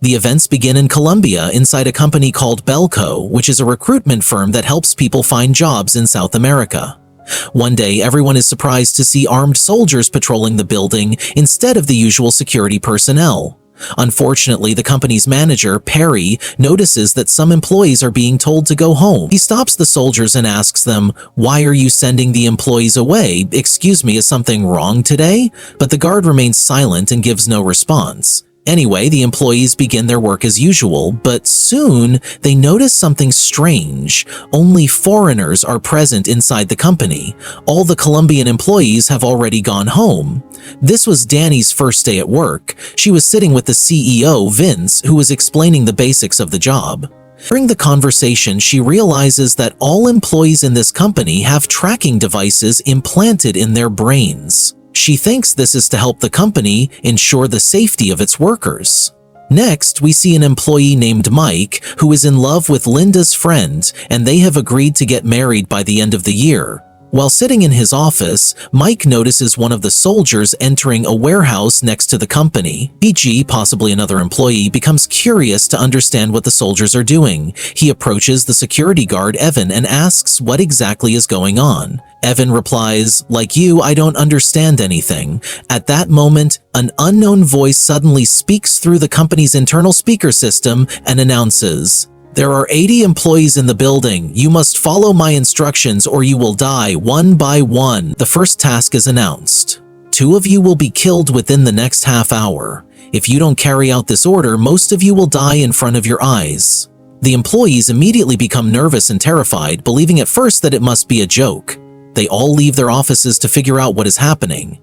The events begin in Colombia inside a company called Belco, which is a recruitment firm that helps people find jobs in South America. One day, everyone is surprised to see armed soldiers patrolling the building instead of the usual security personnel. Unfortunately, the company's manager, Perry, notices that some employees are being told to go home. He stops the soldiers and asks them, "Why are you sending the employees away? Excuse me, is something wrong today?" But the guard remains silent and gives no response. Anyway, the employees begin their work as usual, but soon they notice something strange. Only foreigners are present inside the company. All the Colombian employees have already gone home. This was Danny's first day at work. She was sitting with the CEO, Vince, who was explaining the basics of the job. During the conversation, she realizes that all employees in this company have tracking devices implanted in their brains. She thinks this is to help the company ensure the safety of its workers. Next, we see an employee named Mike who is in love with Linda's friend, and they have agreed to get married by the end of the year. While sitting in his office, Mike notices one of the soldiers entering a warehouse next to the company. PG, possibly another employee, becomes curious to understand what the soldiers are doing. He approaches the security guard, Evan, and asks what exactly is going on. Evan replies, "Like you, I don't understand anything." At that moment, an unknown voice suddenly speaks through the company's internal speaker system and announces, "There are 80 employees in the building. You must follow my instructions or you will die one by one." The first task is announced. 2 of you will be killed within the next half hour. If you don't carry out this order, most of you will die in front of your eyes. The employees immediately become nervous and terrified, believing at first that it must be a joke. They all leave their offices to figure out what is happening.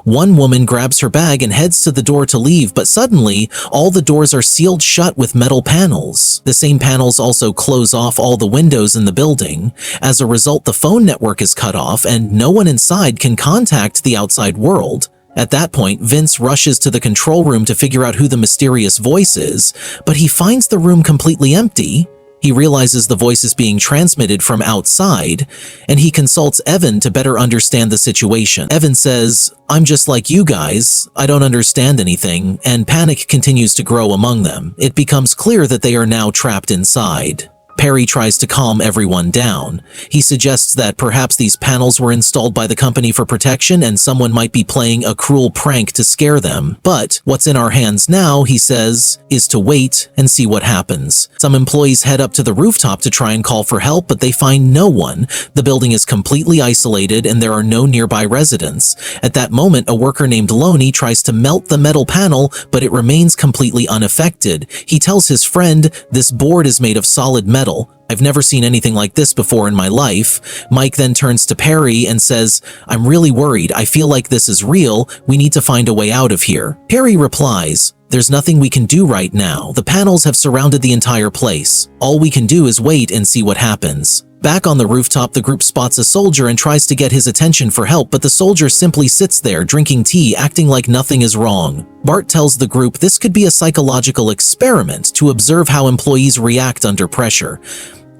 One woman grabs her bag and heads to the door to leave, but suddenly, all the doors are sealed shut with metal panels. The same panels also close off all the windows in the building. As a result, the phone network is cut off and no one inside can contact the outside world. At that point, Vince rushes to the control room to figure out who the mysterious voice is, but he finds the room completely empty. He realizes the voice is being transmitted from outside, and he consults Evan to better understand the situation. Evan says, "I'm just like you guys, I don't understand anything," and panic continues to grow among them. It becomes clear that they are now trapped inside. Perry tries to calm everyone down. He suggests that perhaps these panels were installed by the company for protection and someone might be playing a cruel prank to scare them. But what's in our hands now, he says, is to wait and see what happens. Some employees head up to the rooftop to try and call for help, but they find no one. The building is completely isolated and there are no nearby residents. At that moment, a worker named Loney tries to melt the metal panel, but it remains completely unaffected. He tells his friend, "This board is made of solid metal. I've never seen anything like this before in my life." Mike then turns to Perry and says, "I'm really worried. I feel like this is real. We need to find a way out of here." Perry replies, "There's nothing we can do right now. The panels have surrounded the entire place. All we can do is wait and see what happens." Back on the rooftop, the group spots a soldier and tries to get his attention for help, but the soldier simply sits there drinking tea, acting like nothing is wrong. Bart tells the group this could be a psychological experiment to observe how employees react under pressure.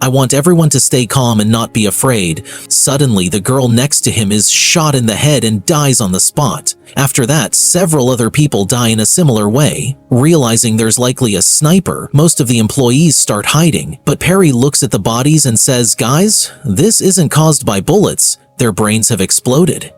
"I want everyone to stay calm and not be afraid." Suddenly, the girl next to him is shot in the head and dies on the spot. After that, several other people die in a similar way. Realizing there's likely a sniper, most of the employees start hiding. But Perry looks at the bodies and says, "Guys, this isn't caused by bullets. Their brains have exploded."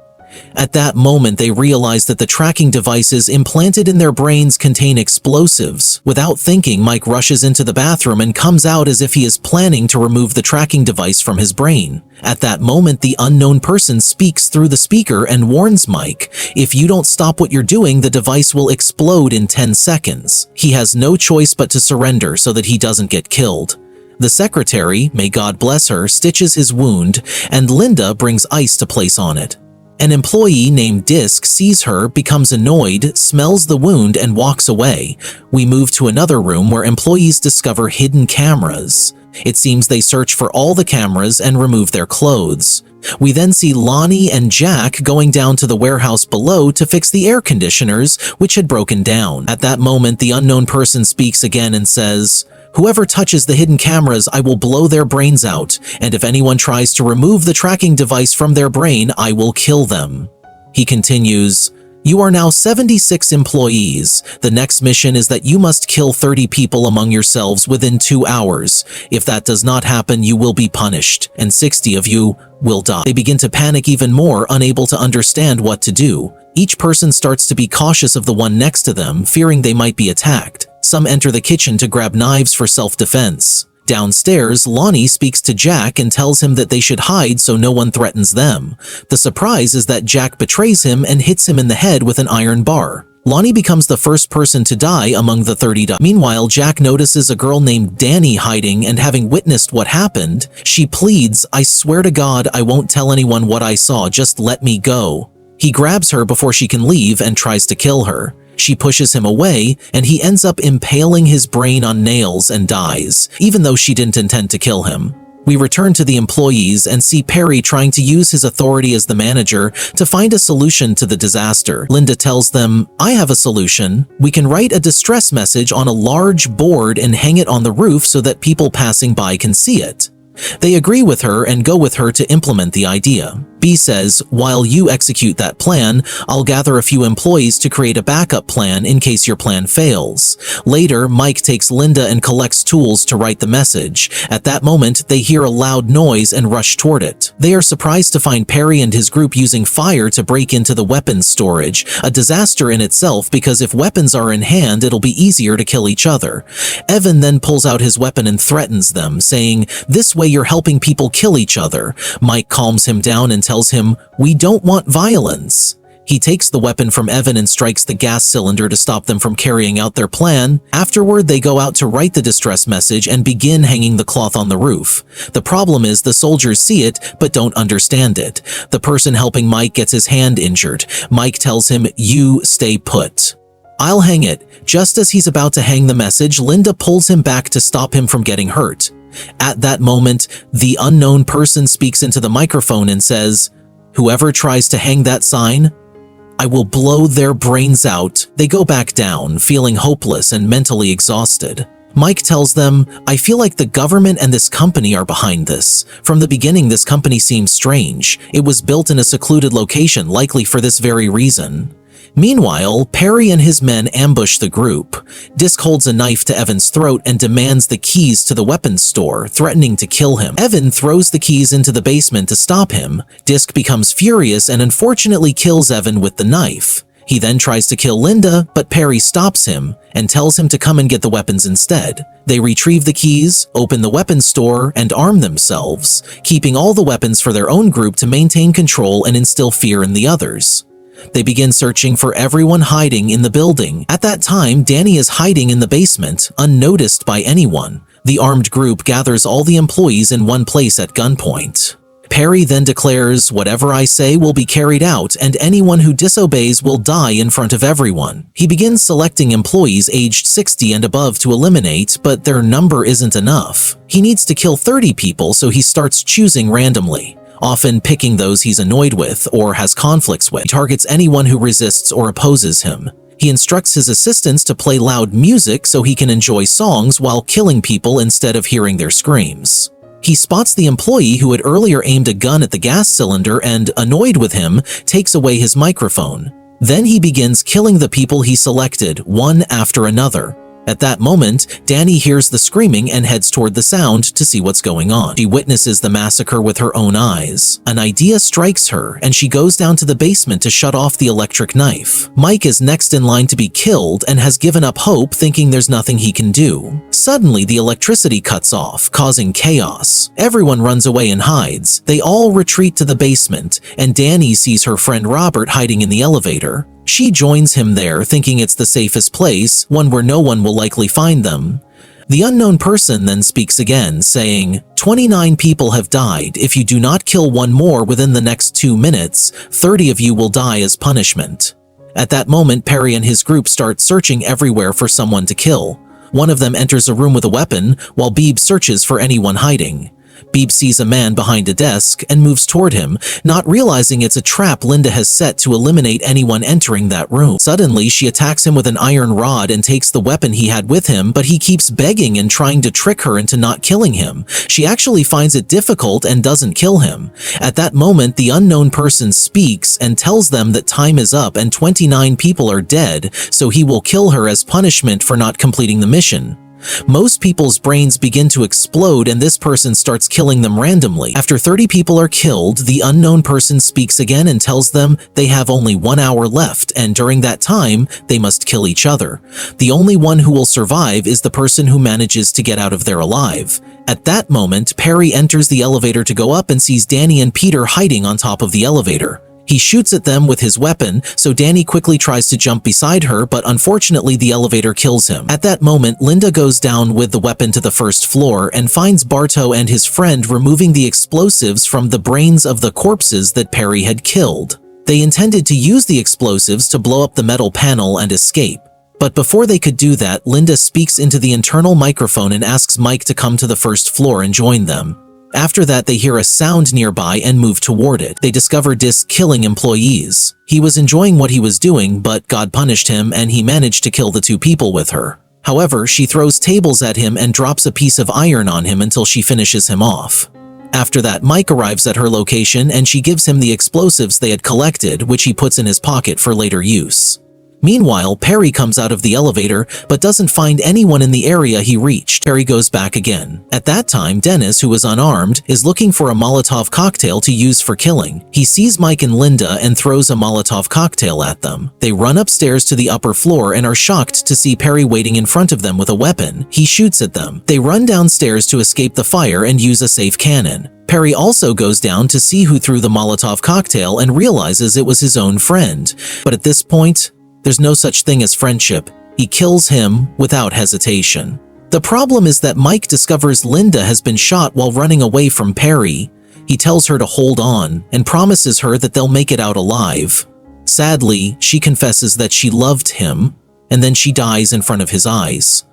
At that moment, they realize that the tracking devices implanted in their brains contain explosives. Without thinking, Mike rushes into the bathroom and comes out as if he is planning to remove the tracking device from his brain. At that moment, the unknown person speaks through the speaker and warns Mike, "If you don't stop what you're doing, the device will explode in 10 seconds. He has no choice but to surrender so that he doesn't get killed. The secretary, may God bless her, stitches his wound, and Linda brings ice to place on it. An employee named Disc sees her, becomes annoyed, smells the wound, and walks away. We move to another room where employees discover hidden cameras. It seems they search for all the cameras and remove their clothes. We then see Lonnie and Jack going down to the warehouse below to fix the air conditioners, which had broken down. At that moment, the unknown person speaks again and says, "Whoever touches the hidden cameras, I will blow their brains out, and if anyone tries to remove the tracking device from their brain, I will kill them." He continues, You are now 76 employees. The next mission is that you must kill 30 people among yourselves within 2 hours. If that does not happen, you will be punished, and 60 of you will die. They begin to panic even more, unable to understand what to do. Each person starts to be cautious of the one next to them, fearing they might be attacked. Some enter the kitchen to grab knives for self-defense. Downstairs, Lonnie speaks to Jack and tells him that they should hide so no one threatens them. The surprise is that Jack betrays him and hits him in the head with an iron bar. Lonnie becomes the first person to die among the 30. Meanwhile, Jack notices a girl named Danny hiding, and having witnessed what happened, she pleads, "I swear to God, I won't tell anyone what I saw, just let me go." He grabs her before she can leave and tries to kill her. She pushes him away, and he ends up impaling his brain on nails and dies, even though she didn't intend to kill him. We return to the employees and see Perry trying to use his authority as the manager to find a solution to the disaster. Linda tells them, "I have a solution. We can write a distress message on a large board and hang it on the roof so that people passing by can see it." They agree with her and go with her to implement the idea. B says, "While you execute that plan, I'll gather a few employees to create a backup plan in case your plan fails." Later, Mike takes Linda and collects tools to write the message. At that moment, they hear a loud noise and rush toward it. They are surprised to find Perry and his group using fire to break into the weapons storage, a disaster in itself because if weapons are in hand, it'll be easier to kill each other. Evan then pulls out his weapon and threatens them, saying, "This way you're helping people kill each other." Mike calms him down and tells him, "We don't want violence." He takes the weapon from Evan and strikes the gas cylinder to stop them from carrying out their plan. Afterward, they go out to write the distress message and begin hanging the cloth on the roof. The problem is the soldiers see it but don't understand it. The person helping Mike gets his hand injured. Mike tells him, "You stay put. I'll hang it." Just as he's about to hang the message, Linda pulls him back to stop him from getting hurt. At that moment, the unknown person speaks into the microphone and says, "Whoever tries to hang that sign, I will blow their brains out." They go back down, feeling hopeless and mentally exhausted. Mike tells them, "I feel like the government and this company are behind this. From the beginning, this company seems strange. It was built in a secluded location, likely for this very reason." Meanwhile, Perry and his men ambush the group. Disk holds a knife to Evan's throat and demands the keys to the weapons store, threatening to kill him. Evan throws the keys into the basement to stop him. Disk becomes furious and unfortunately kills Evan with the knife. He then tries to kill Linda, but Perry stops him and tells him to come and get the weapons instead. They retrieve the keys, open the weapons store, and arm themselves, keeping all the weapons for their own group to maintain control and instill fear in the others. They begin searching for everyone hiding in the building. At that time, Danny is hiding in the basement, unnoticed by anyone. The armed group gathers all the employees in one place at gunpoint. Perry then declares, "Whatever I say will be carried out, and anyone who disobeys will die in front of everyone." He begins selecting employees aged 60 and above to eliminate, but their number isn't enough. He needs to kill 30 people, so he starts choosing randomly, often picking those he's annoyed with or has conflicts with. He targets anyone who resists or opposes him. He instructs his assistants to play loud music so he can enjoy songs while killing people instead of hearing their screams. He spots the employee who had earlier aimed a gun at the gas cylinder and, annoyed with him, takes away his microphone. Then he begins killing the people he selected, one after another. At that moment, Danny hears the screaming and heads toward the sound to see what's going on. She witnesses the massacre with her own eyes. An idea strikes her, and she goes down to the basement to shut off the electric knife. Mike is next in line to be killed and has given up hope, thinking there's nothing he can do. Suddenly, the electricity cuts off, causing chaos. Everyone runs away and hides. They all retreat to the basement, and Danny sees her friend Robert hiding in the elevator. She joins him there, thinking it's the safest place, one where no one will likely find them. The unknown person then speaks again, saying, 29 people have died. If you do not kill one more within the next 2 minutes, 30 of you will die as punishment." At that moment, Perry and his group start searching everywhere for someone to kill. One of them enters a room with a weapon, while Beebe searches for anyone hiding. Beeb sees a man behind a desk and moves toward him, not realizing it's a trap Linda has set to eliminate anyone entering that room. Suddenly, she attacks him with an iron rod and takes the weapon he had with him, but he keeps begging and trying to trick her into not killing him. She actually finds it difficult and doesn't kill him. At that moment, the unknown person speaks and tells them that time is up and 29 people are dead, so he will kill her as punishment for not completing the mission. Most people's brains begin to explode and this person starts killing them randomly. After 30 people are killed, the unknown person speaks again and tells them they have only 1 hour left, and during that time, they must kill each other. The only one who will survive is the person who manages to get out of there alive. At that moment, Perry enters the elevator to go up and sees Danny and Peter hiding on top of the elevator. He shoots at them with his weapon, so Danny quickly tries to jump beside her, but unfortunately the elevator kills him. At that moment, Linda goes down with the weapon to the first floor and finds Bartow and his friend removing the explosives from the brains of the corpses that Perry had killed. They intended to use the explosives to blow up the metal panel and escape. But before they could do that, Linda speaks into the internal microphone and asks Mike to come to the first floor and join them. After that, they hear a sound nearby and move toward it. They discover Dis killing employees. He was enjoying what he was doing, but God punished him and he managed to kill the 2 people with her. However, she throws tables at him and drops a piece of iron on him until she finishes him off. After that, Mike arrives at her location and she gives him the explosives they had collected, which he puts in his pocket for later use. Meanwhile, Perry comes out of the elevator, but doesn't find anyone in the area he reached. Perry goes back again. At that time, Dennis, who is unarmed, is looking for a Molotov cocktail to use for killing. He sees Mike and Linda and throws a Molotov cocktail at them. They run upstairs to the upper floor and are shocked to see Perry waiting in front of them with a weapon. He shoots at them. They run downstairs to escape the fire and use a safe cannon. Perry also goes down to see who threw the Molotov cocktail and realizes it was his own friend. But at this point, there's no such thing as friendship. He kills him without hesitation. The problem is that Mike discovers Linda has been shot while running away from Perry. He tells her to hold on and promises her that they'll make it out alive. Sadly, she confesses that she loved him, and then she dies in front of his eyes.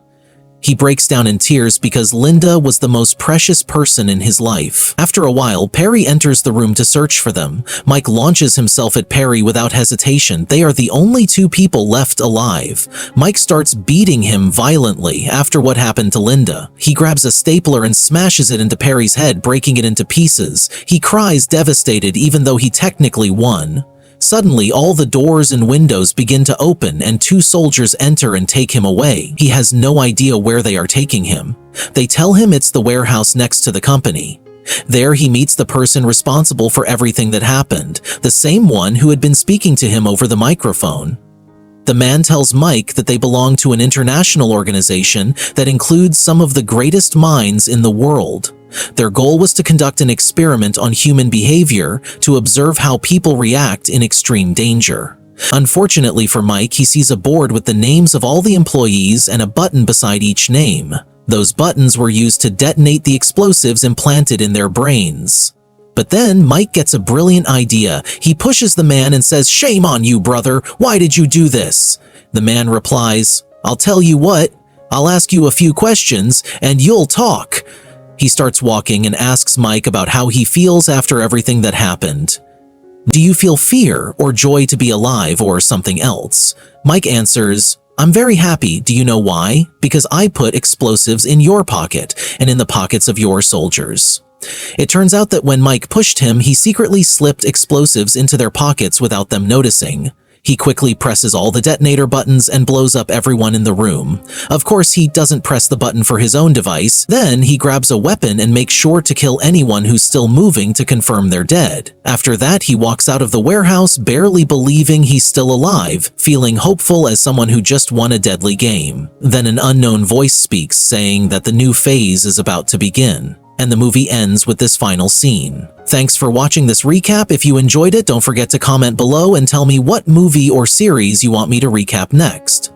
He breaks down in tears because Linda was the most precious person in his life. After a while, Perry enters the room to search for them. Mike launches himself at Perry without hesitation. They are the only 2 people left alive. Mike starts beating him violently after what happened to Linda. He grabs a stapler and smashes it into Perry's head, breaking it into pieces. He cries devastated even though he technically won. Suddenly, all the doors and windows begin to open and 2 soldiers enter and take him away. He has no idea where they are taking him. They tell him it's the warehouse next to the company. There he meets the person responsible for everything that happened, the same one who had been speaking to him over the microphone. The man tells Mike that they belong to an international organization that includes some of the greatest minds in the world. Their goal was to conduct an experiment on human behavior to observe how people react in extreme danger. Unfortunately for Mike, he sees a board with the names of all the employees and a button beside each name. Those buttons were used to detonate the explosives implanted in their brains. But then Mike gets a brilliant idea. He pushes the man and says, "Shame on you, brother. Why did you do this?" The man replies, "I'll tell you what. I'll ask you a few questions and you'll talk." He starts walking and asks Mike about how he feels after everything that happened. "Do you feel fear or joy to be alive or something else?" Mike answers, "I'm very happy. Do you know why? Because I put explosives in your pocket and in the pockets of your soldiers." It turns out that when Mike pushed him, he secretly slipped explosives into their pockets without them noticing. He quickly presses all the detonator buttons and blows up everyone in the room. Of course, he doesn't press the button for his own device. Then he grabs a weapon and makes sure to kill anyone who's still moving to confirm they're dead. After that, he walks out of the warehouse, barely believing he's still alive, feeling hopeful as someone who just won a deadly game. Then an unknown voice speaks, saying that the new phase is about to begin. And the movie ends with this final scene. Thanks for watching this recap. If you enjoyed it, don't forget to comment below and tell me what movie or series you want me to recap next.